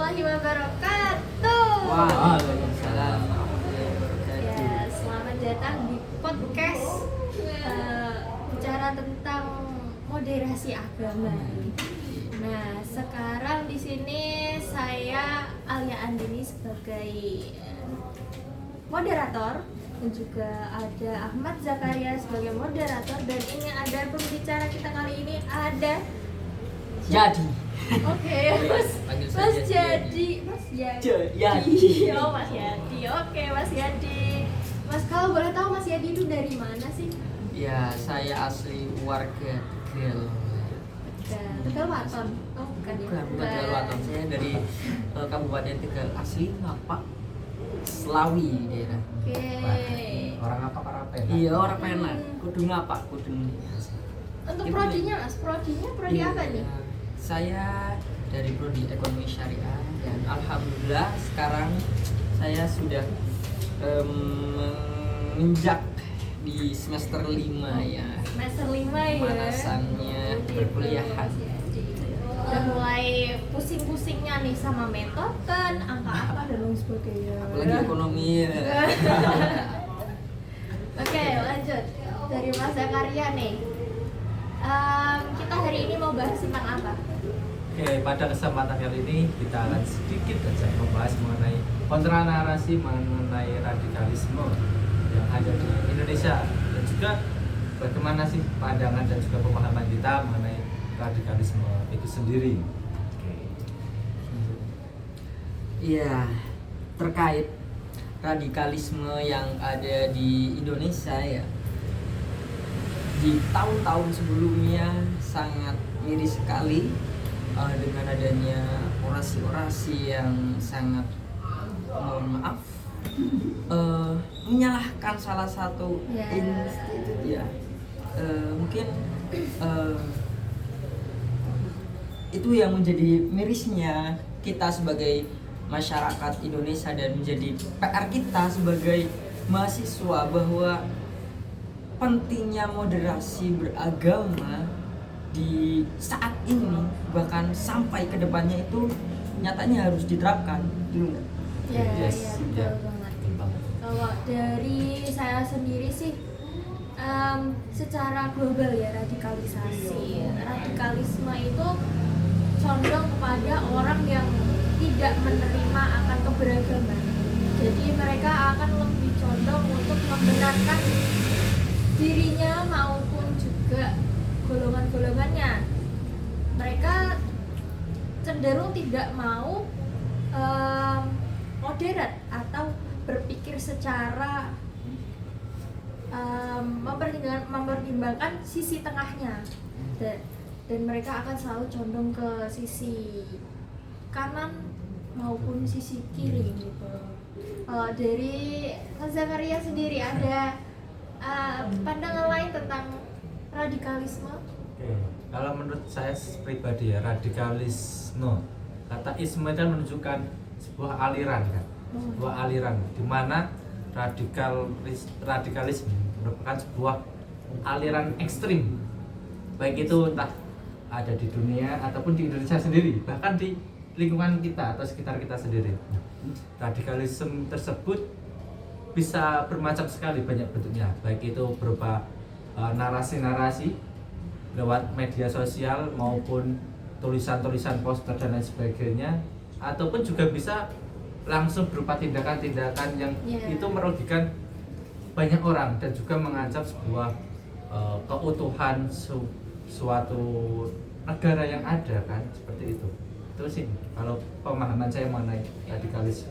warahmatullahi wabarakatuh. Waalaikumsalam. Ya, selamat datang di podcast bicara tentang moderasi agama. Nah, sekarang di sini saya Alia Andini sebagai moderator dan juga ada Ahmad Zakaria sebagai moderator, dan ini ada pembicara kita kali ini ada Jadi. Oke, Mas Jadi. Oh, Mas Yadi. Oke, Mas Yadi. Mas, kalau boleh tahu Mas Yadi itu dari mana sih? Ya, saya asli warga Tegal. Tegal Waton. Oh, bukan ya. Bukan Tegal Waton. Saya dari Kabupaten Tegal, asli Ngapak, Slawi daerah. Oke. Orang apa Parapen? Iya, orang Penak. Kudu Ngapak, kudu. Untuk prodinya, Mas, prodi apa nih? Saya dari prodi Ekonomi Syariah, dan alhamdulillah sekarang saya sudah menginjak di semester 5 ya. Semester 5 ya. Pemanasannya perkuliahan. Udah mulai pusing-pusingnya nih sama metode, angka apa dan lain sebagainya. Apalagi ekonomi ya. Oke, lanjut dari Mas Zakaria nih. Kita hari ini mau bahas tentang apa? Oke, pada kesempatan kali ini kita akan sedikit saja membahas mengenai kontra narasi mengenai radikalisme yang ada di Indonesia, dan juga bagaimana sih pandangan dan juga pemahaman kita mengenai radikalisme itu sendiri. Oke. Iya, terkait radikalisme yang ada di Indonesia ya. Di tahun-tahun sebelumnya sangat miris sekali dengan adanya orasi-orasi yang sangat, mohon maaf, menyalahkan salah satu institut ya. Mungkin itu yang menjadi mirisnya kita sebagai masyarakat Indonesia, dan menjadi PR kita sebagai mahasiswa, bahwa pentingnya moderasi beragama di saat ini, bahkan sampai ke depannya itu nyatanya harus diterapkan. Ya, Yes, betul ya. banget. Kalau dari saya sendiri sih, secara global ya, radikalisme itu condong kepada orang yang tidak menerima akan keberagaman. Jadi mereka akan lebih condong untuk membenarkan dirinya maupun juga golongan-golongannya. Mereka cenderung tidak mau moderat atau berpikir secara mempertimbangkan sisi tengahnya, dan mereka akan selalu condong ke sisi kanan maupun sisi kiri gitu. Dari Mas Zakaria sendiri ada pandangan lain tentang radikalisme? Oke. Kalau menurut saya pribadi ya, radikalisme, kata isme itu menunjukkan sebuah aliran kan, sebuah aliran di mana radikalisme merupakan sebuah aliran ekstrim, baik itu entah ada di dunia ataupun di Indonesia sendiri, bahkan di lingkungan kita atau sekitar kita sendiri. Radikalisme tersebut bisa bermacam sekali, banyak bentuknya, baik itu berupa narasi-narasi lewat media sosial maupun tulisan-tulisan poster dan lain sebagainya, ataupun juga bisa langsung berupa tindakan-tindakan yang itu merugikan banyak orang dan juga mengancam sebuah keutuhan suatu negara yang ada kan, seperti itu. Itu sih kalau pemahaman saya mengenai radikalisme.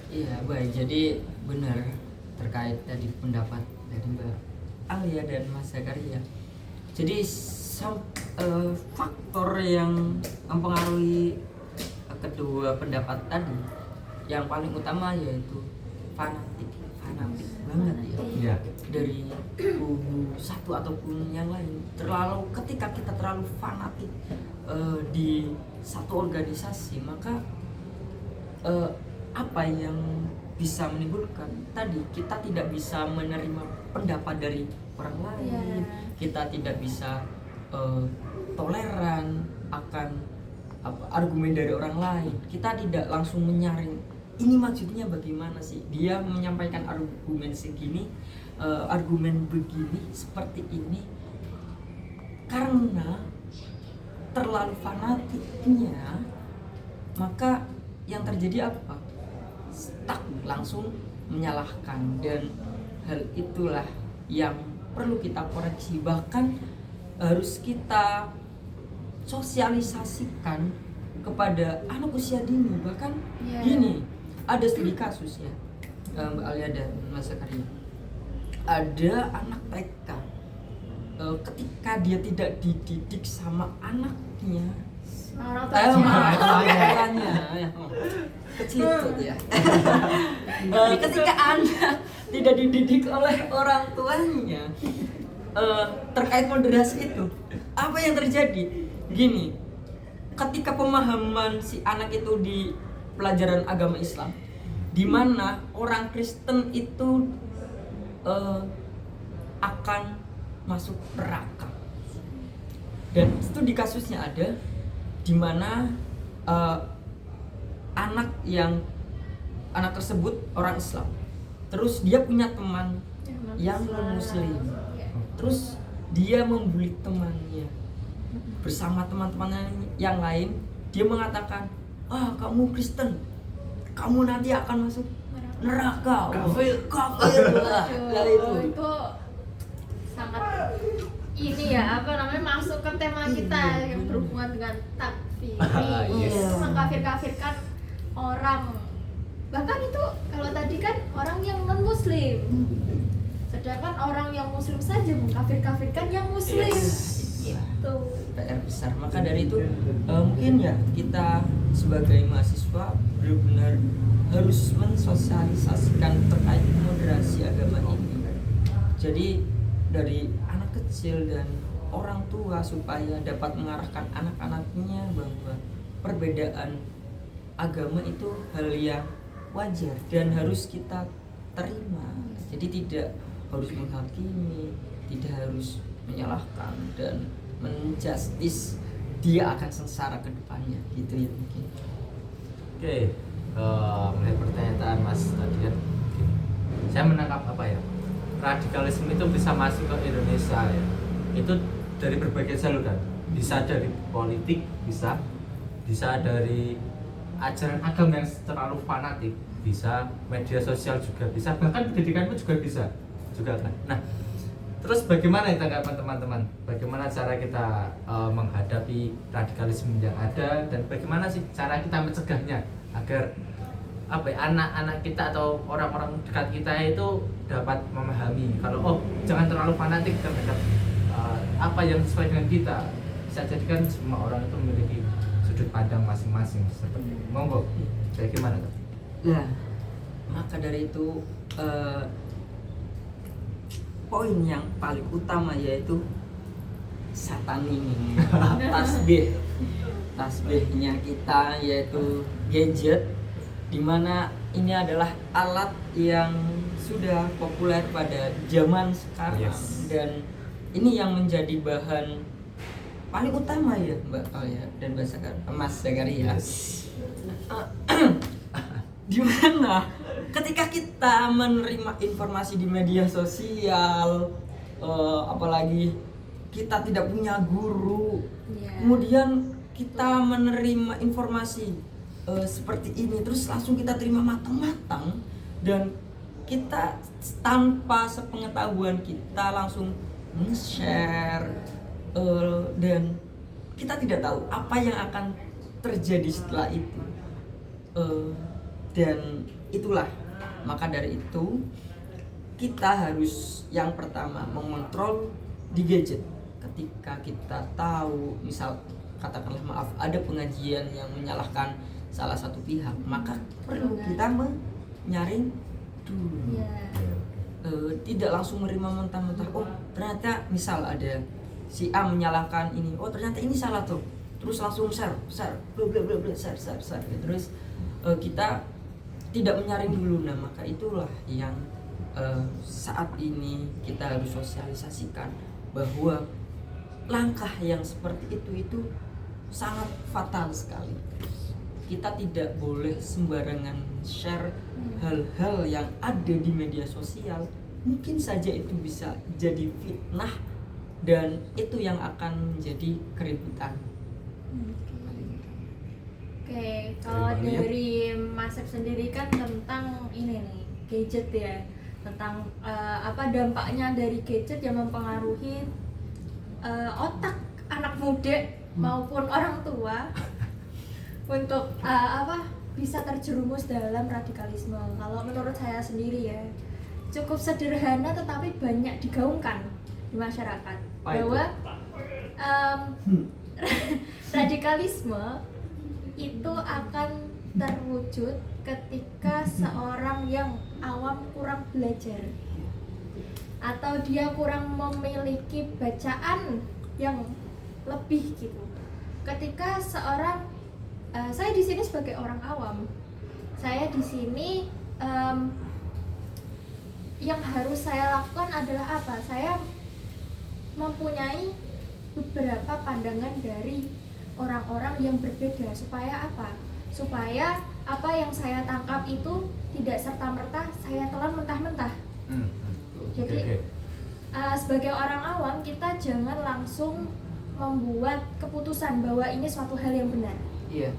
Iya, baik. Jadi benar terkait tadi pendapat dari Mbak Alia dan Mas Zakaria. Jadi faktor yang mempengaruhi kedua pendapat tadi, yang paling utama yaitu fanatik banget ya. Iya. Dari kubu satu ataupun yang lain. Ketika kita terlalu fanatik di satu organisasi, maka apa yang bisa menimbulkan tadi, kita tidak bisa menerima pendapat dari orang lain, kita tidak bisa toleran akan argumen dari orang lain. Kita tidak langsung menyaring ini maksudnya bagaimana sih, dia menyampaikan argumen segini, argumen begini seperti ini, karena terlalu fanatiknya, maka yang terjadi apa? Stuck, langsung menyalahkan. Dan hal itulah yang perlu kita koreksi, bahkan harus kita sosialisasikan kepada anak usia dini. Bahkan gini, ada studi kasus ya, Mbak Alia dan Mas Zakaria, ada anak TK, ketika dia tidak dididik sama anaknya, orang tuanya kecil itu ya, ketika anak tidak dididik oleh orang tuanya terkait moderasi itu, apa yang terjadi? Gini, ketika pemahaman si anak itu di pelajaran agama Islam, di mana orang Kristen itu akan masuk neraka, dan studi kasusnya ada di mana anak tersebut orang Islam, terus dia punya teman yang non-muslim, terus dia membuli temannya bersama teman-temannya yang lain. Dia mengatakan, kamu Kristen, kamu nanti akan masuk neraka, kafir lah. Itu sangat ini ya, masuk ke tema kita yang berhubungan dengan takfir, mengkafir-kafirkan orang. Bahkan itu kalau tadi kan orang yang non muslim, sedangkan orang yang muslim saja mengkafir-kafirkan yang muslim. Itu PR besar. Maka dari itu mungkin ya kita sebagai mahasiswa benar-benar harus mensosialisasikan terkait moderasi agama ini. Jadi dari anak kecil dan orang tua supaya dapat mengarahkan anak-anaknya bahwa perbedaan agama itu hal yang wajar dan harus kita terima. Jadi tidak harus menghakimi, tidak harus menyalahkan dan menjustis dia akan sengsara ke depannya, gitu ya mungkin. Oke, melihat pertanyaan Mas tadi kan, saya menangkap apa ya, radikalisme itu bisa masuk ke Indonesia ya, itu dari berbagai jalur kan, bisa dari politik, bisa dari ajaran agama yang terlalu fanatik, bisa media sosial juga bisa, bahkan pendidikan pun juga bisa juga kan. Nah, terus bagaimana tanggapan teman-teman? Bagaimana cara kita menghadapi radikalisme yang ada, dan bagaimana sih cara kita mencegahnya agar anak-anak kita atau orang-orang dekat kita itu dapat memahami kalau jangan terlalu fanatik terhadap apa yang sesuai dengan kita. Bisa jadi kan semua orang itu memiliki sudut pandang masing-masing seperti itu. Monggo, bagaimana tuh? Nah, maka dari itu poin yang paling utama yaitu sataning tasbihnya kita, yaitu gadget, dimana ini adalah alat yang sudah populer pada zaman sekarang. Dan ini yang menjadi bahan paling utama ya Mbak Alia dan Mas Zakaria. Dimana ketika kita menerima informasi di media sosial, apalagi kita tidak punya guru, kemudian kita menerima informasi seperti ini, terus langsung kita terima matang-matang, dan kita tanpa sepengetahuan kita langsung nge-share, dan kita tidak tahu apa yang akan terjadi setelah itu. Dan itulah, maka dari itu kita harus yang pertama mengontrol di gadget. Ketika kita tahu, misal katakanlah maaf, ada pengajian yang menyalahkan salah satu pihak, maka perlu kita menyaring dulu. Tidak langsung menerima mentah-mentah, ternyata misal ada si A menyalahkan ini, ternyata ini salah tuh, terus langsung share, terus kita tidak menyaring dulu. Nah, maka itulah yang saat ini kita harus sosialisasikan bahwa langkah yang seperti itu sangat fatal sekali. Kita tidak boleh sembarangan share hal-hal yang ada di media sosial. Mungkin saja itu bisa jadi fitnah dan itu yang akan menjadi keributan. Oke, kalau dari Mas Sep sendiri kan tentang ini nih, gadget ya, tentang apa dampaknya dari gadget yang mempengaruhi otak anak muda maupun orang tua untuk apa bisa terjerumus dalam radikalisme. Kalau menurut saya sendiri ya, cukup sederhana tetapi banyak digaungkan di masyarakat bahwa radikalisme itu akan terwujud ketika seorang yang awam kurang belajar atau dia kurang memiliki bacaan yang lebih gitu. Ketika seorang saya di sini sebagai orang awam, saya di sini yang harus saya lakukan adalah apa? Saya mempunyai beberapa pandangan dari orang-orang yang berbeda supaya apa? Supaya apa yang saya tangkap itu tidak serta-merta saya telan mentah-mentah. Jadi sebagai orang awam kita jangan langsung membuat keputusan bahwa ini suatu hal yang benar. Iya.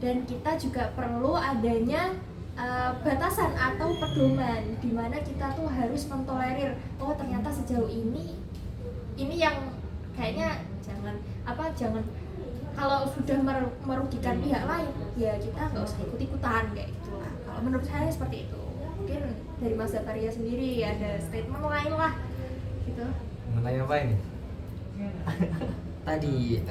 Dan kita juga perlu adanya batasan atau pedoman di mana kita tuh harus mentolerir, oh ternyata sejauh ini yang kayaknya jangan kalau sudah merugikan pihak lain ya kita nggak usah ikut-ikutan kayak gitu lah. Kalau menurut saya seperti itu. Mungkin dari Mas Zakaria sendiri ada statement lain lah gitu. Mengenai apa ini? Tadi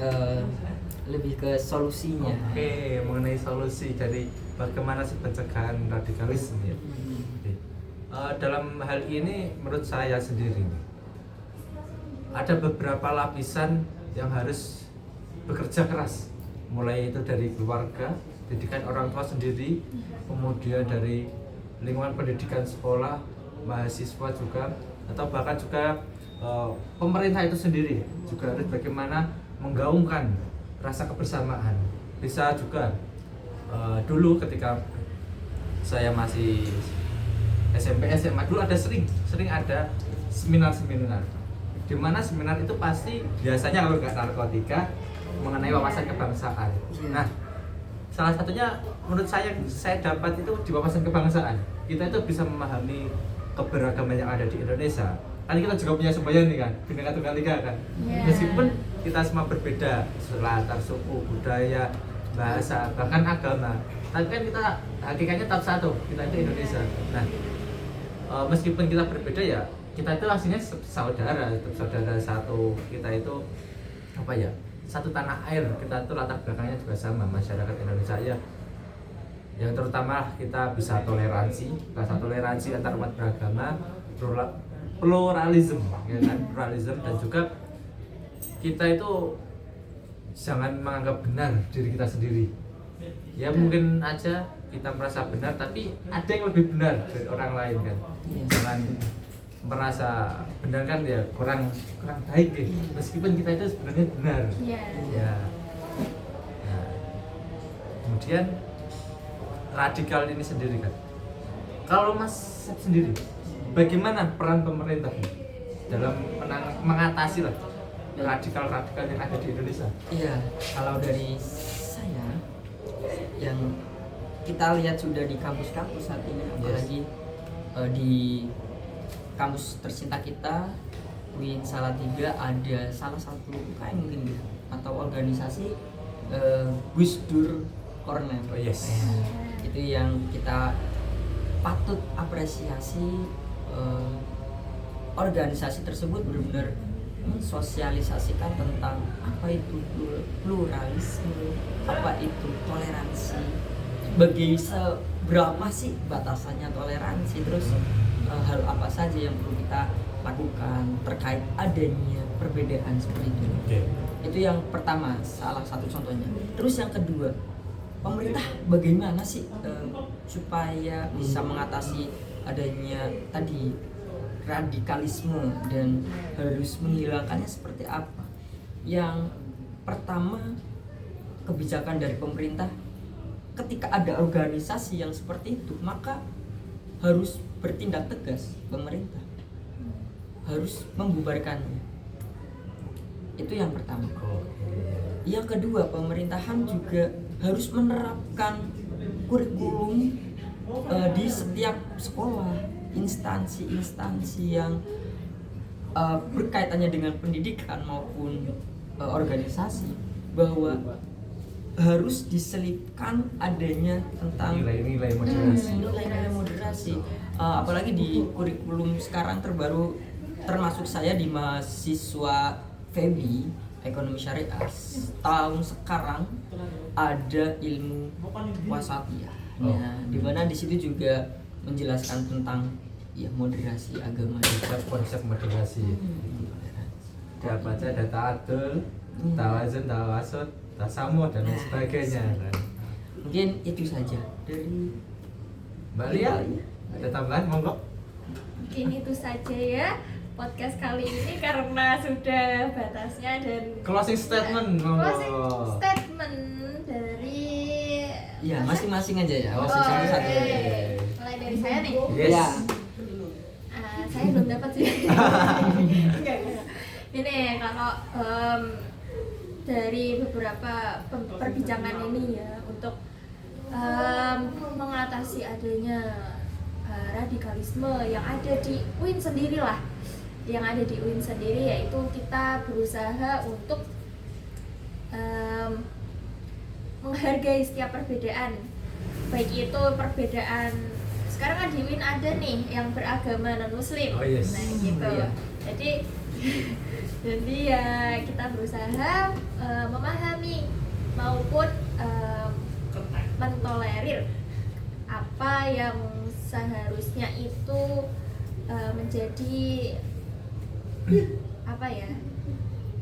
lebih ke solusinya. Oke, mengenai solusi. Jadi bagaimana sih pencegahan radikalisme ya? Oke. Dalam hal ini menurut saya sendiri ada beberapa lapisan yang harus bekerja keras, mulai itu dari keluarga, pendidikan orang tua sendiri, kemudian dari lingkungan pendidikan sekolah, mahasiswa juga, atau bahkan juga pemerintah itu sendiri juga harus bagaimana menggaungkan rasa kebersamaan. Bisa juga dulu ketika saya masih SMP SMA dulu ada sering ada seminar-seminar, di mana seminar itu pasti biasanya kalau nggak narkotika mengenai wawasan kebangsaan. Nah, salah satunya menurut saya dapat itu di wawasan kebangsaan. Kita itu bisa memahami keberagaman yang ada di Indonesia. Kan kita juga punya semboyan nih kan, Bhinneka Tunggal Ika kan. Meskipun kita semua berbeda, latar suku, budaya, bahasa, bahkan agama, tapi kan kita hakikatnya tetap satu, kita itu Indonesia. Nah, meskipun kita berbeda ya, kita itu aslinya saudara, tetap saudara satu. Kita itu apa ya? Satu tanah air, kita itu latar belakangnya juga sama, masyarakat Indonesia ya. Yang terutama kita bisa toleransi, bahasa toleransi antar umat beragama, pluralisme, ya kan? Pluralisme, dan juga kita itu jangan menganggap benar diri kita sendiri. Ya mungkin aja kita merasa benar, tapi ada yang lebih benar dari orang lain kan. Jangan merasa benar kan ya kurang baik gitu. Meskipun kita itu sebenarnya benar. Ya. Nah, kemudian radikal ini sendiri kan. Kalau Mas sendiri, bagaimana peran pemerintah dalam mengatasi lah radikal yang ada di Indonesia? Iya, kalau dari saya yang kita lihat sudah di kampus-kampus saat ini, apalagi di kampus tercinta kita, UIN Salatiga, ada salah satu UKM mungkin gitu, atau organisasi Gus Dur Corner. Oh yes. Itu yang kita patut apresiasi. Organisasi tersebut benar-benar mensosialisasikan tentang apa itu pluralisme, apa itu toleransi, seberapa sih batasannya toleransi, terus hal apa saja yang perlu kita lakukan terkait adanya perbedaan seperti itu. Itu yang pertama, salah satu contohnya. Terus yang kedua, pemerintah bagaimana sih supaya bisa mengatasi adanya tadi radikalisme dan harus menghilangkannya seperti apa? Yang pertama, kebijakan dari pemerintah. Ketika ada organisasi yang seperti itu, maka harus bertindak tegas pemerintah, harus membubarkannya. Itu yang pertama. Yang kedua, pemerintahan juga harus menerapkan kurikulum di setiap sekolah, instansi-instansi yang berkaitannya dengan pendidikan maupun organisasi, bahwa harus diselipkan adanya tentang nilai-nilai moderasi. nilai-nilai moderasi. Apalagi di kurikulum sekarang terbaru, termasuk saya di mahasiswa FEBI Ekonomi Syariah, tahun sekarang ada ilmu wasatiyah. Di mana di situ juga menjelaskan tentang ya moderasi agama. Konsep moderasi. Ada baca, ada ta'adul, tawazun, tawasud, tasamuh dan lain sebagainya kan. Mungkin itu saja dari Mbak Lia, ada tambahan monggo. Mungkin itu saja ya podcast kali ini karena sudah batasnya dan Closing statement monggo. closing statement dari ya masing-masing aja ya. Oh, Satu-satu. oke. Mulai dari saya nih. Yes. Ya. Saya belum dapat sih. Enggak. Ini kalau dari beberapa perbincangan ini ya, untuk mengatasi adanya radikalisme yang ada di UIN sendiri lah, yaitu kita berusaha untuk menghargai setiap perbedaan, baik itu perbedaan sekarang kan di UIN ada nih yang beragama non muslim. Oh, yes. Nah gitu. Iya. Jadi ya kita berusaha memahami maupun mentolerir apa yang seharusnya itu menjadi apa ya,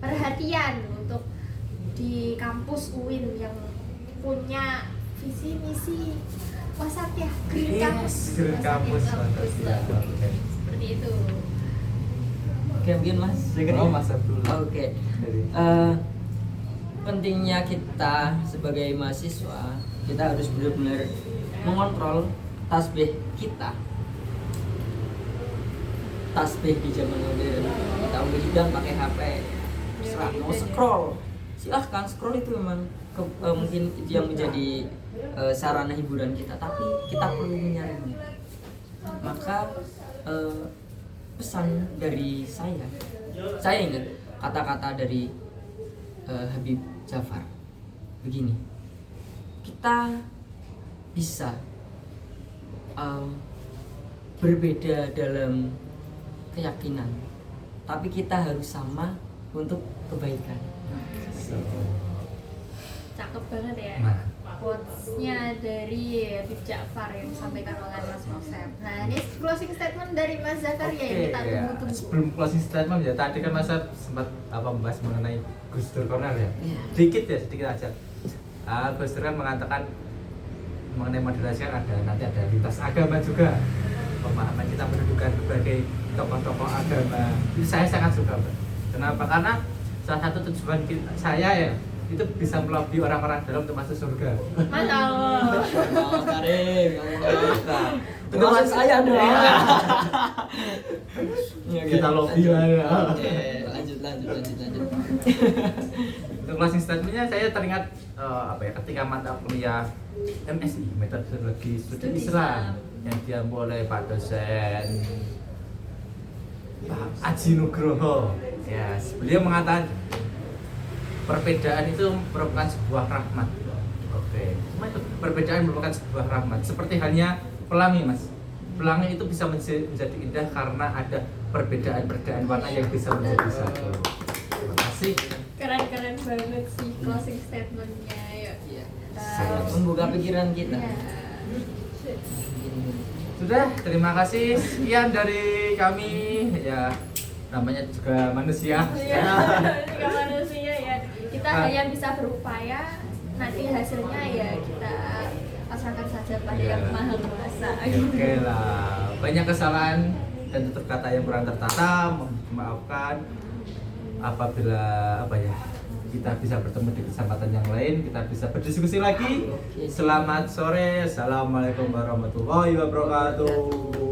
perhatian untuk di kampus UIN yang punya visi misi wasatiyah, green campus, Green campus, wasatiyah wasatiyah. Oke. seperti itu. Oke, mungkin Mas. Oh, Mas Abdul. Oke. Pentingnya kita sebagai mahasiswa, kita harus benar-benar mengontrol tasbih kita. Tasbih di zaman modern, kita udah pakai HP, terserah mau scroll, silahkan scroll, itu memang mungkin itu yang menjadi sarana hiburan kita, tapi kita perlu menyaringnya. Maka pesan dari saya ingat kata-kata dari Habib Ja'far begini: kita bisa berbeda dalam keyakinan, tapi kita harus sama untuk kebaikan. Cakep banget ya. Nah. Quotes-nya dari Habib Ja'far yang disampaikan oleh Mas Mosep. Nah, ini closing statement dari Mas Zakaria yang kita ya. tunggu-tunggu. Sebelum closing statement ya, tadi kan Mas sempat membahas mengenai Gus Dur Cornel ya. Iya. Sedikit aja. Gus Dur kan mengatakan mengenai moderasi kan nanti ada lintas agama juga. Pemahaman kita mendudukan berbagai tokoh-tokoh agama. Itu saya sangat suka, Mbak. Kenapa? Karena salah satu tujuan saya ya itu bisa melobi orang-orang dalam untuk masuk surga. Masya Allah. Oh, Karim, ya Allah. Termasuk saya dong. Kita lobby lah ya. Oke, lanjut. Untuk closing statementnya saya teringat ketika mata kuliah MSI Metodologi Studi Islam yang diambil oleh Pak dosen Pak Aji Nugroho. Ya, beliau mengatakan perbedaan itu merupakan sebuah rahmat. Oke. Perbedaan merupakan sebuah rahmat. Seperti halnya pelangi, Mas. Pelangi itu bisa menjadi indah karena ada perbedaan warna yang bisa menjadi satu. Terima kasih. Keren banget sih closing statementnya. Yuk. Sangat membuka pikiran kita. Ya. Sudah, terima kasih. Sekian dari kami. Ya, namanya juga manusia. Juga manusia ya. Kita hanya bisa berupaya, nanti hasilnya ya kita pasrahkan saja pada yang Maha Kuasa. Oke lah, banyak kesalahan dan tutur kata yang kurang tertata, maafkan apabila kita bisa bertemu di kesempatan yang lain, kita bisa berdiskusi lagi. Oke. Selamat sore, assalamualaikum warahmatullahi wabarakatuh.